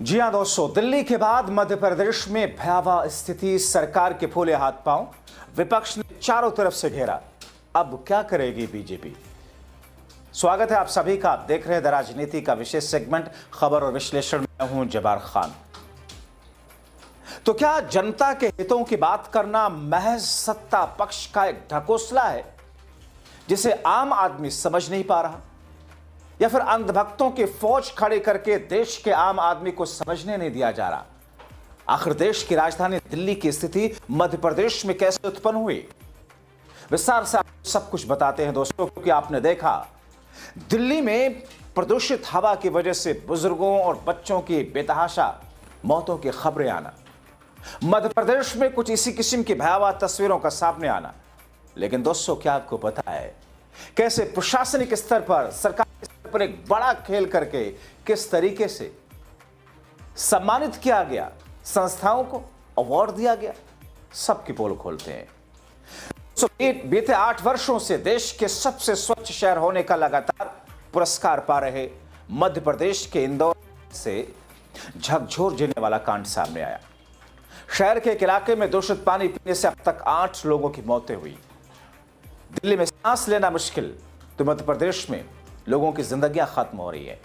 जी हां दोस्तों, दिल्ली के बाद मध्य प्रदेश में भयावह स्थिति, सरकार के फूले हाथ पांव, विपक्ष ने चारों तरफ से घेरा। अब क्या करेगी बीजेपी? स्वागत है आप सभी का। आप देख रहे हैं द राजनीति का विशेष सेगमेंट खबर और विश्लेषण में। मैं हूं जबार खान। तो क्या जनता के हितों की बात करना महज सत्ता पक्ष का एक ढकोसला है जिसे आम आदमी समझ नहीं पा रहा, या फिर अंधभक्तों की फौज खड़ी करके देश के आम आदमी को समझने नहीं दिया जा रहा? आखिर देश की राजधानी दिल्ली की स्थिति मध्य प्रदेश में कैसे उत्पन्न हुई, विस्तार से आपको सब कुछ बताते हैं दोस्तों। क्योंकि आपने देखा दिल्ली में प्रदूषित हवा की वजह से बुजुर्गों और बच्चों की बेतहाशा मौतों की खबरें आना, मध्य प्रदेश में कुछ इसी किस्म की भयावह तस्वीरों का सामने आना। लेकिन दोस्तों, क्या आपको पता है कैसे प्रशासनिक स्तर पर, सरकार के स्तर पर एक बड़ा खेल करके किस तरीके से सम्मानित किया गया, संस्थाओं को अवार्ड दिया गया? सबकी पोल खोलते हैं। बीते 8 वर्षों से देश के सबसे स्वच्छ शहर होने का लगातार पुरस्कार पा रहे मध्य प्रदेश के इंदौर से झकझोर देने वाला कांड सामने आया। शहर के एक इलाके में दूषित पानी पीने से अब तक 8 लोगों की मौतें हुई। दिल्ली में सांस लेना मुश्किल, तो मध्य प्रदेश में लोगों की जिंदगियां खत्म हो रही है।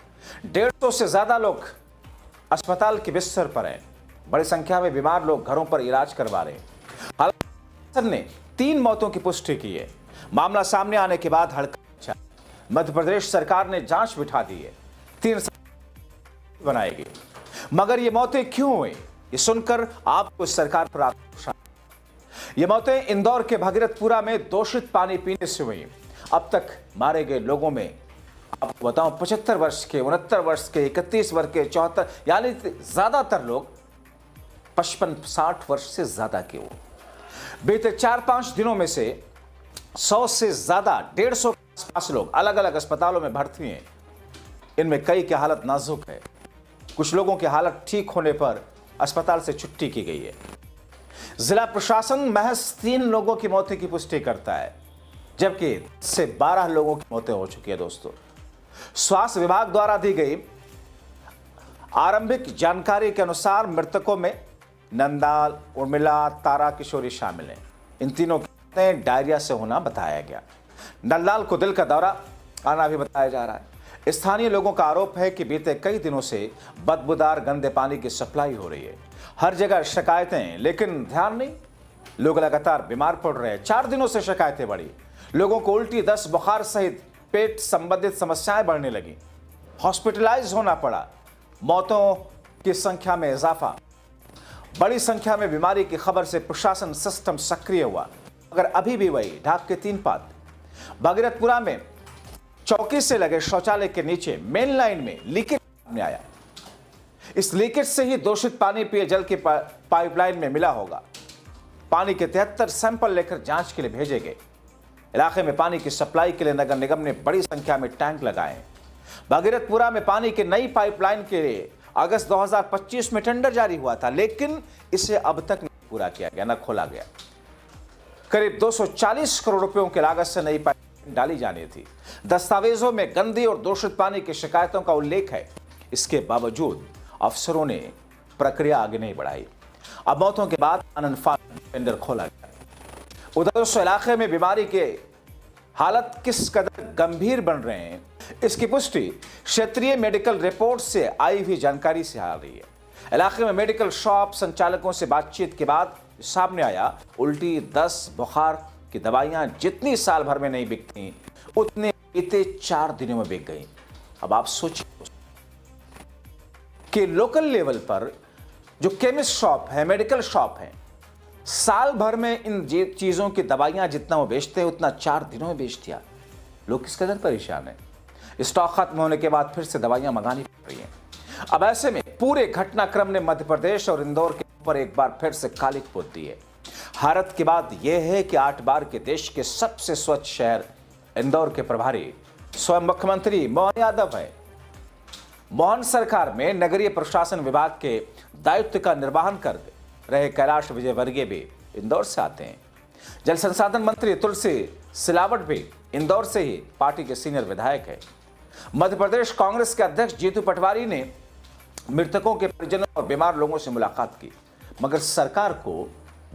150 से ज्यादा लोग अस्पताल के बिस्तर पर हैं। बड़ी संख्या में बीमार लोग घरों पर इलाज करवा रहे हैं। हालांकि ने 3 मौतों की पुष्टि की है। मामला सामने आने के बाद हड़कंप मध्य प्रदेश सरकार ने जांच बिठा दी है। 3 बनाएगी। मगर ये मौतें क्यों हुई, ये सुनकर आपको सरकार पर आक्रोश। ये मौतें इंदौर के भगीरथपुरा में दूषित पानी पीने से हुई। अब तक मारे गए लोगों में आपको बताऊं 75 वर्ष के, 69 वर्ष के, 31 वर्ष के, 74, यानी ज्यादातर लोग 55-60 वर्ष से ज्यादा के हो। बीते 4-5 दिनों में से 100 से ज्यादा, 150 के आसपास लोग अलग अलग अस्पतालों में भर्ती हैं। इनमें कई की हालत नाजुक है। कुछ लोगों की हालत ठीक होने पर अस्पताल से छुट्टी की गई है। जिला प्रशासन महज 3 लोगों की मौत की पुष्टि करता है, जबकि 10 से 12 लोगों की मौतें हो चुकी है। दोस्तों, स्वास्थ्य विभाग द्वारा दी गई आरंभिक जानकारी के अनुसार मृतकों में नंदाल, उर्मिला, तारा किशोरी शामिल हैं। इन तीनों की मौतें डायरिया से होना बताया गया। नंदाल को दिल का दौरा आना भी बताया जा रहा है। स्थानीय लोगों का आरोप है कि बीते कई दिनों से बदबूदार गंदे पानी की सप्लाई हो रही है। हर जगह शिकायतें, लेकिन ध्यान नहीं। लोग लगातार बीमार पड़ रहे हैं। 4 दिनों से शिकायतें बढ़ी। लोगों को उल्टी, दस्त, बुखार सहित पेट संबंधित समस्याएं बढ़ने लगी। हॉस्पिटलाइज होना पड़ा। मौतों की संख्या में इजाफा। बड़ी संख्या में बीमारी की खबर से प्रशासन सिस्टम सक्रिय हुआ, मगर अभी भी वही ढाक के 3 पात। भगीरथपुरा में चौकी से लगे शौचालय के नीचे मेन लाइन में लीकेज सामने आया। इस लीकेज से ही दूषित पानी पेयजल की पाइपलाइन में मिला होगा। पानी के 73 सैंपल लेकर जांच के लिए भेजे गए। इलाके में पानी की सप्लाई के लिए नगर निगम ने बड़ी संख्या में टैंक लगाए हैं। भगीरथपुरा में पानी की नई पाइपलाइन के लिए अगस्त 2025 में टेंडर जारी हुआ था, लेकिन इसे अब तक नहीं पूरा किया गया, न खोला गया। करीब 240 करोड़ रुपयों की लागत से नई पाइपलाइन डाली जानी थी। दस्तावेजों में गंदी और दूषित पानी की शिकायतों का उल्लेख है। इसके बावजूद अफसरों ने प्रक्रिया आगे नहीं बढ़ाई। अब मौतों के बाद टेंडर खोला गया। उधर उस इलाके में बीमारी के हालत किस कदर गंभीर बन रहे हैं, इसकी पुष्टि क्षेत्रीय मेडिकल रिपोर्ट से आई हुई जानकारी से आ रही है। इलाके में मेडिकल शॉप संचालकों से बातचीत के बाद सामने आया, उल्टी, दस्त, बुखार की दवाइयां जितनी साल भर में नहीं बिकती, उतने बीते 4 दिनों में बिक गई। अब आप सोचिए कि लोकल लेवल पर जो केमिस्ट शॉप है, मेडिकल शॉप है, साल भर में इन चीजों की दवाइयां जितना वो बेचते हैं, उतना 4 दिनों में बेच दिया। लोग किस कदर परेशान हैं। स्टॉक खत्म होने के बाद फिर से दवाइयां मंगानी पड़ रही हैं। अब ऐसे में पूरे घटनाक्रम ने मध्य प्रदेश और इंदौर के ऊपर एक बार फिर से कालिक पोत दी है। भारत की बात यह है कि 8 बार के देश के सबसे स्वच्छ शहर इंदौर के प्रभारी स्वयं मुख्यमंत्री मोहन यादव है। मोहन सरकार में नगरीय प्रशासन विभाग के दायित्व का निर्वहन कर रहे कैलाश विजयवर्गीय भी इंदौर से आते हैं। जल संसाधन मंत्री तुलसी सिलावट भी इंदौर से ही पार्टी के सीनियर विधायक है। मध्य प्रदेश कांग्रेस के अध्यक्ष जीतू पटवारी ने मृतकों के परिजनों और बीमार लोगों से मुलाकात की, मगर सरकार को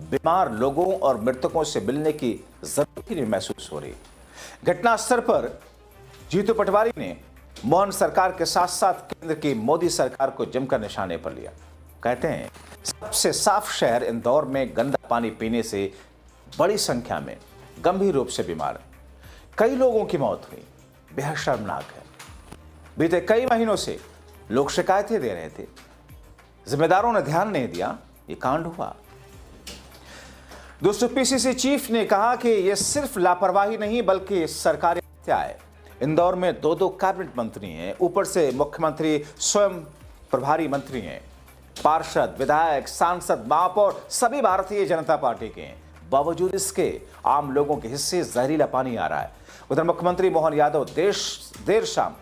बीमार लोगों और मृतकों से मिलने की जरूरत ही नहीं महसूस हो रही। घटनास्थल पर जीतू पटवारी ने मोहन सरकार के साथ साथ केंद्र की मोदी सरकार को जमकर निशाने पर लिया। कहते हैं सबसे साफ शहर इंदौर में गंदा पानी पीने से बड़ी संख्या में गंभीर रूप से बीमार कई लोगों की मौत हुई। बेहद शर्मनाक है। बीते कई महीनों से लोग शिकायतें दे रहे थे, जिम्मेदारों ने ध्यान नहीं दिया, ये कांड हुआ। दोस्तों, पीसीसी चीफ ने कहा कि यह सिर्फ लापरवाही नहीं बल्कि सरकारी हत्या है। इंदौर में दो कैबिनेट मंत्री हैं, ऊपर से मुख्यमंत्री स्वयं प्रभारी मंत्री हैं, पार्षद, विधायक, सांसद, महापौर सभी भारतीय जनता पार्टी के हैं। बावजूद इसके आम लोगों के हिस्से जहरीला पानी आ रहा है। उधर मुख्यमंत्री मोहन यादव देर शाम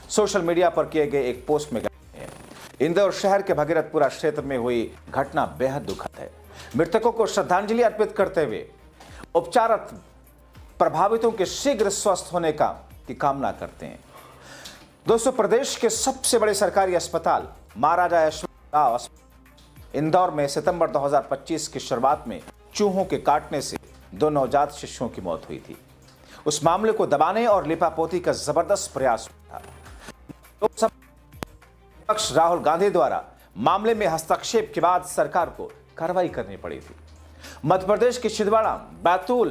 सोशल मीडिया पर किए गए एक पोस्ट में गए हैं। इंदौर शहर के भगीरथपुरा क्षेत्र में हुई घटना बेहद दुखद है। मृतकों को श्रद्धांजलि अर्पित करते हुए उपचाररत प्रभावितों के शीघ्र स्वस्थ होने की कामना करते हैं। दोस्तों, प्रदेश के सबसे बड़े सरकारी अस्पताल महाराजा यशवंतराव इंदौर में सितंबर 2025 की शुरुआत में चूहों के काटने से 2 नवजात शिशुओं की मौत हुई थी। उस मामले को दबाने और लिपापोती का जबरदस्त प्रयास हुआ था। लोकसभा अध्यक्ष राहुल गांधी द्वारा मामले में हस्तक्षेप के बाद सरकार को कार्रवाई करनी पड़ी थी। मध्य प्रदेश के छिंदवाड़ा, बैतूल,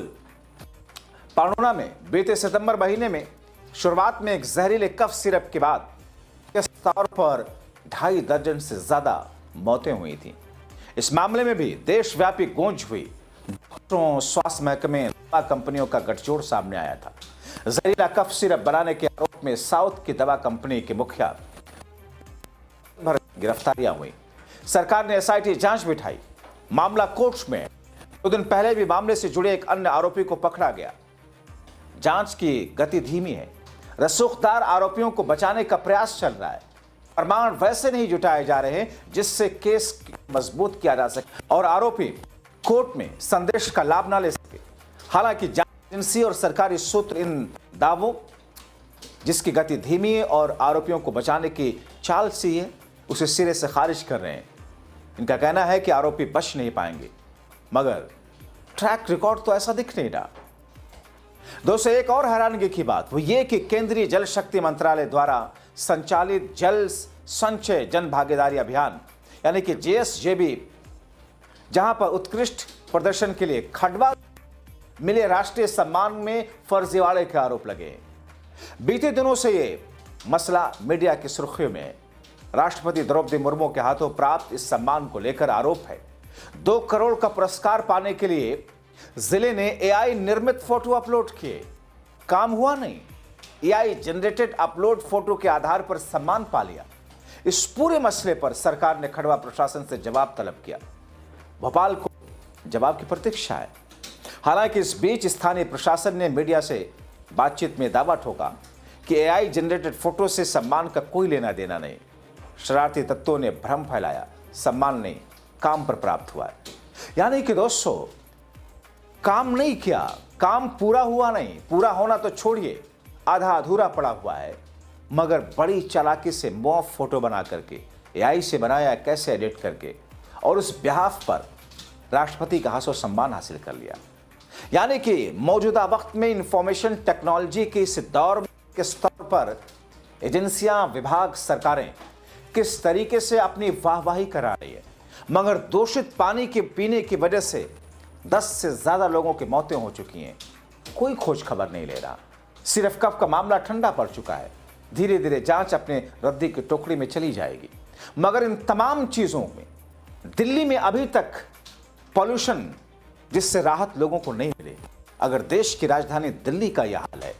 पाणोना में बीते सितंबर महीने में शुरुआत में एक जहरीले कफ सिरप के बाद इस तौर पर 2.5 दर्जन से ज्यादा मौतें हुई थी। इस मामले में भी देशव्यापी गूंज हुई। डॉक्टरों, स्वास्थ्य महकमे, दवा कंपनियों का गठजोड़ सामने आया था। जहरीला कफ सिरप बनाने के आरोप में साउथ की दवा कंपनी के मुखिया गिरफ्तारियां हुई। सरकार ने एसआईटी जांच बिठाई। मामला कोर्ट में 2 दिन पहले भी मामले से जुड़े एक अन्य आरोपी को पकड़ा गया। जांच की गति धीमी है। रसूखदार आरोपियों को बचाने का प्रयास चल रहा है। प्रमाण वैसे नहीं जुटाए जा रहे जिससे केस मजबूत किया जा सके और आरोपी कोर्ट में संदेश का लाभ न ले सके। हालांकि जांच एजेंसी और सरकारी सूत्र इन दावों, जिसकी गति धीमी है और आरोपियों को बचाने की चाल सी है, उसे सिरे से खारिज कर रहे हैं। इनका कहना है कि आरोपी बच नहीं पाएंगे, मगर ट्रैक रिकॉर्ड तो ऐसा दिख नहीं रहा। दोस्तों, एक और हैरानगी की बात वो ये कि केंद्रीय जल शक्ति मंत्रालय द्वारा संचालित जल संचय जन भागीदारी अभियान यानी कि JSJB, जहां पर उत्कृष्ट प्रदर्शन के लिए खंडवा मिले राष्ट्रीय सम्मान में फर्जीवाड़े के आरोप लगे। बीते दिनों से ये मसला मीडिया की सुर्खियों में है। राष्ट्रपति द्रौपदी मुर्मू के हाथों प्राप्त इस सम्मान को लेकर आरोप है 2 करोड़ का पुरस्कार पाने के लिए जिले ने AI निर्मित फोटो अपलोड किए। काम हुआ नहीं। AI जनरेटेड अपलोड फोटो के आधार पर सम्मान पा लिया। इस पूरे मसले पर सरकार ने खंडवा प्रशासन से जवाब तलब किया। भोपाल को जवाब की प्रतीक्षा है। हालांकि इस बीच स्थानीय प्रशासन ने मीडिया से बातचीत में दावा ठोका कि AI जनरेटेड फोटो से सम्मान का कोई लेना देना नहीं। शरारती तत्वों ने भ्रम फैलाया, सम्मान नहीं काम पर प्राप्त हुआ है। यानी कि दोस्तों, काम नहीं किया, काम पूरा हुआ नहीं। पूरा होना तो छोड़िए, आधा अधूरा पड़ा हुआ है, मगर बड़ी चालाकी से मॉफ फोटो बना करके AI से बनाया, कैसे एडिट करके, और उस बिहाफ पर राष्ट्रपति का हाथों सम्मान हासिल कर लिया। यानी कि मौजूदा वक्त में इंफॉर्मेशन टेक्नोलॉजी के इस दौर के स्तर पर एजेंसियां, विभाग, सरकारें किस तरीके से अपनी वाहवाही करा रही है, मगर दूषित पानी के पीने की वजह से 10 से ज्यादा लोगों की मौतें हो चुकी हैं। कोई खोज खबर नहीं ले रहा। सिर्फ कफ का मामला ठंडा पड़ चुका है। धीरे धीरे जांच अपने रद्दी की टोकरी में चली जाएगी। मगर इन तमाम चीजों में दिल्ली में अभी तक पॉल्यूशन जिससे राहत लोगों को नहीं मिले। अगर देश की राजधानी दिल्ली का यह हाल है,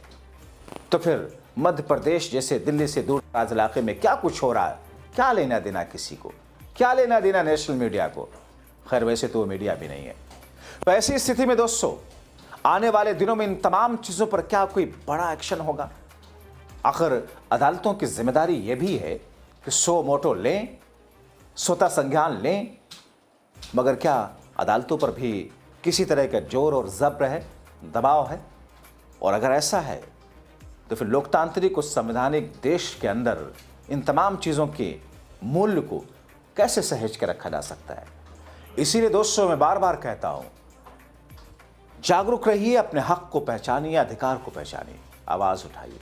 तो फिर मध्य प्रदेश जैसे दिल्ली से दूर दराज इलाके में क्या कुछ हो रहा है? क्या लेना देना किसी को? क्या लेना देना नेशनल मीडिया को? खैर, वैसे तो वो मीडिया भी नहीं है। तो ऐसी स्थिति में दोस्तों, आने वाले दिनों में इन तमाम चीजों पर क्या कोई बड़ा एक्शन होगा? आखिर अदालतों की जिम्मेदारी यह भी है कि सो मोटो लें, स्वतः संज्ञान लें, मगर क्या अदालतों पर भी किसी तरह का जोर और जब्र है, दबाव है? और अगर ऐसा है तो फिर लोकतांत्रिक और संवैधानिक देश के अंदर इन तमाम चीज़ों की मूल्य को कैसे सहेज के रखा जा सकता है। इसीलिए दोस्तों मैं बार बार कहता हूं, जागरूक रहिए, अपने हक को पहचानिए, अधिकार को पहचानिए, आवाज उठाइए।